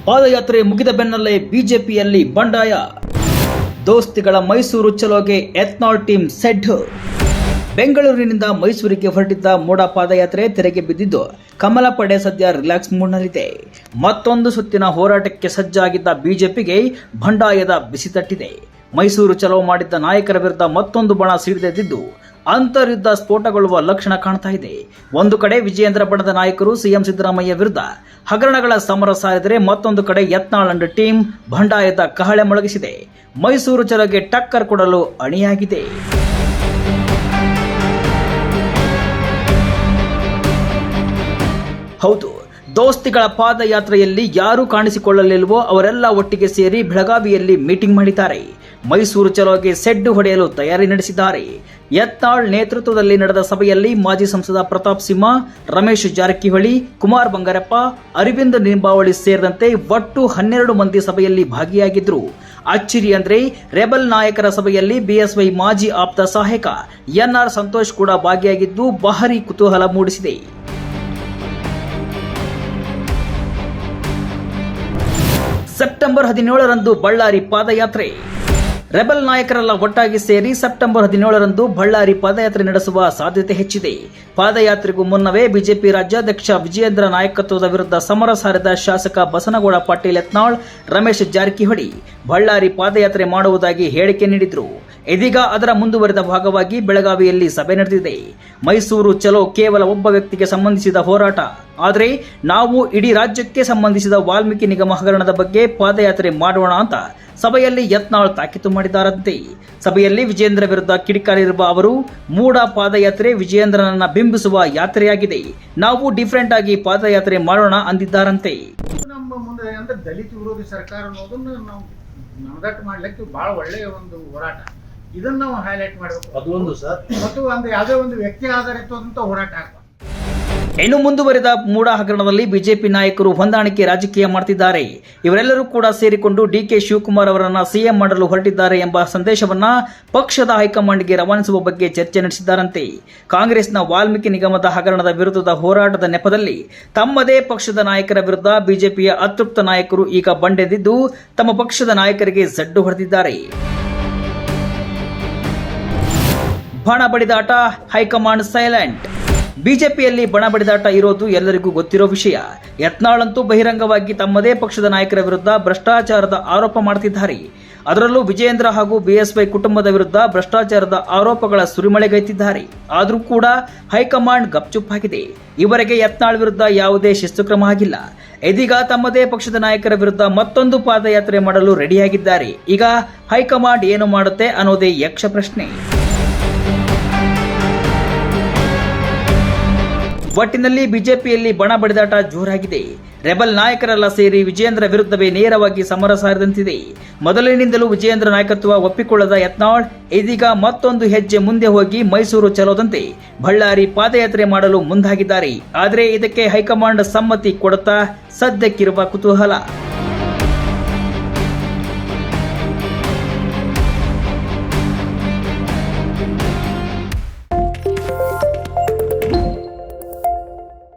ಪಾದಯಾತ್ರೆ ಮುಗಿದ ಬೆನ್ನಲ್ಲೇ ಬಿಜೆಪಿಯಲ್ಲಿ ಬಂಡಾಯ. ದೋಸ್ತಿಗಳ ಮೈಸೂರು ಚಲೋಗೆ ಯತ್ನಾಳ್ ಟೀಮ್ ಸೆಡ್. ಬೆಂಗಳೂರಿನಿಂದ ಮೈಸೂರಿಗೆ ಹೊರಟಿದ್ದ ಮೂಡ ಪಾದಯಾತ್ರೆ ತೆರೆಗೆ ಬಿದ್ದಿದ್ದು ಕಮಲ ಪಡೆ ಸದ್ಯ ರಿಲ್ಯಾಕ್ಸ್ ಮೂಡ್ನಲ್ಲಿದೆ. ಮತ್ತೊಂದು ಸುತ್ತಿನ ಹೋರಾಟಕ್ಕೆ ಸಜ್ಜಾಗಿದ್ದ ಬಿಜೆಪಿಗೆ ಬಂಡಾಯದ ಬಿಸಿ ತಟ್ಟಿದೆ. ಮೈಸೂರು ಚಲೋ ಮಾಡಿದ್ದ ನಾಯಕರ ವಿರುದ್ಧ ಮತ್ತೊಂದು ಬಣ ಸಿಡಿದೆದ್ದಿದ್ದು ಅಂತರ್ಯುದ್ಧ ಸ್ಫೋಟಗೊಳ್ಳುವ ಲಕ್ಷಣ ಕಾಣ್ತಾ ಇದೆ. ಒಂದು ಕಡೆ ವಿಜಯೇಂದ್ರ ಬಣದ ನಾಯಕರು ಸಿಎಂ ಸಿದ್ದರಾಮಯ್ಯ ವಿರುದ್ಧ ಹಗರಣಗಳ ಸಮರ ಸಾರಿದರೆ, ಮತ್ತೊಂದು ಕಡೆ ಯತ್ನಾಳ್ ಅಂಡ್ ಟೀಮ್ ಬಂಡಾಯದ ಕಹಳೆ ಮೊಳಗಿಸಿದೆ. ಮೈಸೂರು ಚಲೋಗೆ ಟಕ್ಕರ್ ಕೊಡಲು ಅಣಿಯಾಗಿದೆ. ಹೌದು, ದೋಸ್ತಿಗಳ ಪಾದಯಾತ್ರೆಯಲ್ಲಿ ಯಾರು ಕಾಣಿಸಿಕೊಳ್ಳಲಿಲ್ವೋ ಅವರೆಲ್ಲ ಒಟ್ಟಿಗೆ ಸೇರಿ ಬೆಳಗಾವಿಯಲ್ಲಿ ಮೀಟಿಂಗ್ ಮಾಡಿದ್ದಾರೆ. ಮೈಸೂರು ಚಲೋಗೆ ಸೆಡ್ಡು ಹೊಡೆಯಲು ತಯಾರಿ ನಡೆಸಿದ್ದಾರೆ. ಯತ್ನಾಳ್ ನೇತೃತ್ವದಲ್ಲಿ ನಡೆದ ಸಭೆಯಲ್ಲಿ ಮಾಜಿ ಸಂಸದ ಪ್ರತಾಪ್ ಸಿಂಹ, ರಮೇಶ್ ಜಾರಕಿಹೊಳಿ, ಕುಮಾರ್ ಬಂಗಾರಪ್ಪ, ಅರವಿಂದ್ ನಿಂಬಾವಳಿ ಸೇರಿದಂತೆ ಒಟ್ಟು 12 ಮಂದಿ ಸಭೆಯಲ್ಲಿ ಭಾಗಿಯಾಗಿದ್ರು. ಅಚ್ಚಿರಿ ಅಂದ್ರೆ ರೆಬಲ್ ನಾಯಕರ ಸಭೆಯಲ್ಲಿ ಬಿಎಸ್ವೈ ಮಾಜಿ ಆಪ್ತ ಸಹಾಯಕ ಎನ್ಆರ್ ಸಂತೋಷ್ ಕೂಡ ಭಾಗಿಯಾಗಿದ್ದು ಭಾರೀ ಕುತೂಹಲ ಮೂಡಿಸಿದೆ. ಸೆಪ್ಟೆಂಬರ್ 17ರಂದು ಬಳ್ಳಾರಿ ಪಾದಯಾತ್ರೆ. ರೆಬಲ್ ನಾಯಕರೆಲ್ಲ ಒಟ್ಟಾಗಿ ಸೇರಿ ಸೆಪ್ಟೆಂಬರ್ 17ರಂದು ಬಳ್ಳಾರಿ ಪಾದಯಾತ್ರೆ ನಡೆಸುವ ಸಾಧ್ಯತೆ ಹೆಚ್ಚಿದೆ. ಪಾದಯಾತ್ರೆಗೂ ಮುನ್ನವೇ ಬಿಜೆಪಿ ರಾಜ್ಯಾಧ್ಯಕ್ಷ ವಿಜಯೇಂದ್ರ ನಾಯಕತ್ವದ ವಿರುದ್ಧ ಸಮರ ಸಾರಿದ ಶಾಸಕ ಬಸನಗೌಡ ಪಾಟೀಲ್ ಯತ್ನಾಳ್, ರಮೇಶ್ ಜಾರಕಿಹೊಳಿ ಬಳ್ಳಾರಿ ಪಾದಯಾತ್ರೆ ಮಾಡುವುದಾಗಿ ಹೇಳಿಕೆ ನೀಡಿದ್ರು. ಇದೀಗ ಅದರ ಮುಂದುವರೆದ ಭಾಗವಾಗಿ ಬೆಳಗಾವಿಯಲ್ಲಿ ಸಭೆ ನಡೆದಿದೆ. ಮೈಸೂರು ಚಲೋ ಕೇವಲ ಒಬ್ಬ ವ್ಯಕ್ತಿಗೆ ಸಂಬಂಧಿಸಿದ ಹೋರಾಟ, ಆದರೆ ನಾವು ಇಡೀ ರಾಜ್ಯಕ್ಕೆ ಸಂಬಂಧಿಸಿದ ವಾಲ್ಮೀಕಿ ನಿಗಮ ಹಗರಣದ ಬಗ್ಗೆ ಪಾದಯಾತ್ರೆ ಮಾಡೋಣ ಅಂತ ಸಭೆಯಲ್ಲಿ ಯತ್ನಾಳ್ ತಾಕೀತು ಮಾಡಿದ್ದಾರಂತೆ. ಸಭೆಯಲ್ಲಿ ವಿಜಯೇಂದ್ರ ವಿರುದ್ಧ ಕಿಡಿಕಾರಿರುವ ಅವರು, ಮೂಡ ಪಾದಯಾತ್ರೆ ವಿಜಯೇಂದ್ರನನ್ನ ಬಿಂಬಿಸುವ ಯಾತ್ರೆಯಾಗಿದೆ, ನಾವು ಡಿಫರೆಂಟ್ ಆಗಿ ಪಾದಯಾತ್ರೆ ಮಾಡೋಣ ಅಂದಿದ್ದಾರಂತೆ. ನಮ್ಮ ಮುಂದೆ ಅಂದ್ರೆ ದಲಿತ ವಿರೋಧಿ ಸರ್ಕಾರ ಅನ್ನೋದನ್ನ ನಾವು ನಮದಟ್ಟು ಮಾಡ್ಲಿಕ್ಕೆ ಬಹಳ ಒಳ್ಳೆಯ ಒಂದು ಹೋರಾಟ, ಇದನ್ನ ನಾವು ಹೈಲೈಟ್ ಮಾಡಬೇಕು. ಅದೊಂದು ಸರ್, ಮತ್ತು ಒಂದು ಯಾವುದೇ ಒಂದು ವ್ಯಕ್ತಿ ಆಧಾರಿತವಾದಂತ ಹೋರಾಟ ಆಗ್ಬಾರ್ದು. ಇನ್ನು ಮುಂದುವರೆದ ಮೂಡ ಹಗರಣದಲ್ಲಿ ಬಿಜೆಪಿ ನಾಯಕರು ಹೊಂದಾಣಿಕೆ ರಾಜಕೀಯ ಮಾಡ್ತಿದ್ದಾರೆ. ಇವರೆಲ್ಲರೂ ಕೂಡ ಸೇರಿಕೊಂಡು ಡಿಕೆ ಶಿವಕುಮಾರ್ ಅವರನ್ನ ಸಿಎಂ ಮಾಡಲು ಹೊರಟಿದ್ದಾರೆ ಎಂಬ ಸಂದೇಶವನ್ನ ಪಕ್ಷದ ಹೈಕಮಾಂಡ್ಗೆ ರವಾನಿಸುವ ಬಗ್ಗೆ ಚರ್ಚೆ ನಡೆಸಿದ್ದಾರಂತೆ. ಕಾಂಗ್ರೆಸ್ನ ವಾಲ್ಮೀಕಿ ನಿಗಮದ ಹಗರಣದ ವಿರುದ್ಧದ ಹೋರಾಟದ ನೆಪದಲ್ಲಿ ತಮ್ಮದೇ ಪಕ್ಷದ ನಾಯಕರ ವಿರುದ್ಧ ಬಿಜೆಪಿಯ ಅತೃಪ್ತ ನಾಯಕರು ಈಗ ಬಂಡೆದಿದ್ದು ತಮ್ಮ ಪಕ್ಷದ ನಾಯಕರಿಗೆ ಜಡ್ಡು ಹೊಡೆದಿದ್ದಾರೆ. ಬಣ ಬಡಿದಾಟ, ಹೈಕಮಾಂಡ್ ಸೈಲೆಂಟ್. ಬಿಜೆಪಿಯಲ್ಲಿ ಬಣ ಬಡಿದಾಟ ಇರೋದು ಎಲ್ಲರಿಗೂ ಗೊತ್ತಿರೋ ವಿಷಯ. ಯತ್ನಾಳ್ ಅಂತೂ ಬಹಿರಂಗವಾಗಿ ತಮ್ಮದೇ ಪಕ್ಷದ ನಾಯಕರ ವಿರುದ್ಧ ಭ್ರಷ್ಟಾಚಾರದ ಆರೋಪ ಮಾಡ್ತಿದ್ದಾರೆ. ಅದರಲ್ಲೂ ವಿಜಯೇಂದ್ರ ಹಾಗೂ ಬಿಎಸ್ವೈ ಕುಟುಂಬದ ವಿರುದ್ಧ ಭ್ರಷ್ಟಾಚಾರದ ಆರೋಪಗಳ ಸುರಿಮಳೆಗೈತಿದ್ದಾರೆ. ಆದರೂ ಕೂಡ ಹೈಕಮಾಂಡ್ ಗಪ್ಚುಪ್ ಆಗಿದೆ. ಇವರೆಗೆ ಯತ್ನಾಳ್ ವಿರುದ್ಧ ಯಾವುದೇ ಶಿಸ್ತು ಕ್ರಮ ಆಗಿಲ್ಲ. ಇದೀಗ ತಮ್ಮದೇ ಪಕ್ಷದ ನಾಯಕರ ವಿರುದ್ಧ ಮತ್ತೊಂದು ಪಾದಯಾತ್ರೆ ಮಾಡಲು ರೆಡಿಯಾಗಿದ್ದಾರೆ. ಈಗ ಹೈಕಮಾಂಡ್ ಏನು ಮಾಡುತ್ತೆ ಅನ್ನೋದೇ ಯಕ್ಷ ಪ್ರಶ್ನೆ. ಒಟ್ಟಿನಲ್ಲಿ ಬಿಜೆಪಿಯಲ್ಲಿ ಬಣ ಬಡಿದಾಟ ಜೋರಾಗಿದೆ. ರೆಬಲ್ ನಾಯಕರೆಲ್ಲ ಸೇರಿ ವಿಜಯೇಂದ್ರ ವಿರುದ್ಧವೇ ನೇರವಾಗಿ ಸಮರ ಸಾರಿದಂತಿದೆ. ಮೊದಲಿನಿಂದಲೂ ವಿಜಯೇಂದ್ರ ನಾಯಕತ್ವ ಒಪ್ಪಿಕೊಳ್ಳದ ಯತ್ನಾಳ್ ಇದೀಗ ಮತ್ತೊಂದು ಹೆಜ್ಜೆ ಮುಂದೆ ಹೋಗಿ ಮೈಸೂರು ಚಲೋದಂತೆ ಬಳ್ಳಾರಿ ಪಾದಯಾತ್ರೆ ಮಾಡಲು ಮುಂದಾಗಿದ್ದಾರೆ. ಆದರೆ ಇದಕ್ಕೆ ಹೈಕಮಾಂಡ್ ಸಮ್ಮತಿ ಕೊಡುತ್ತಾ ಸದ್ಯಕ್ಕಿರುವ ಕುತೂಹಲ.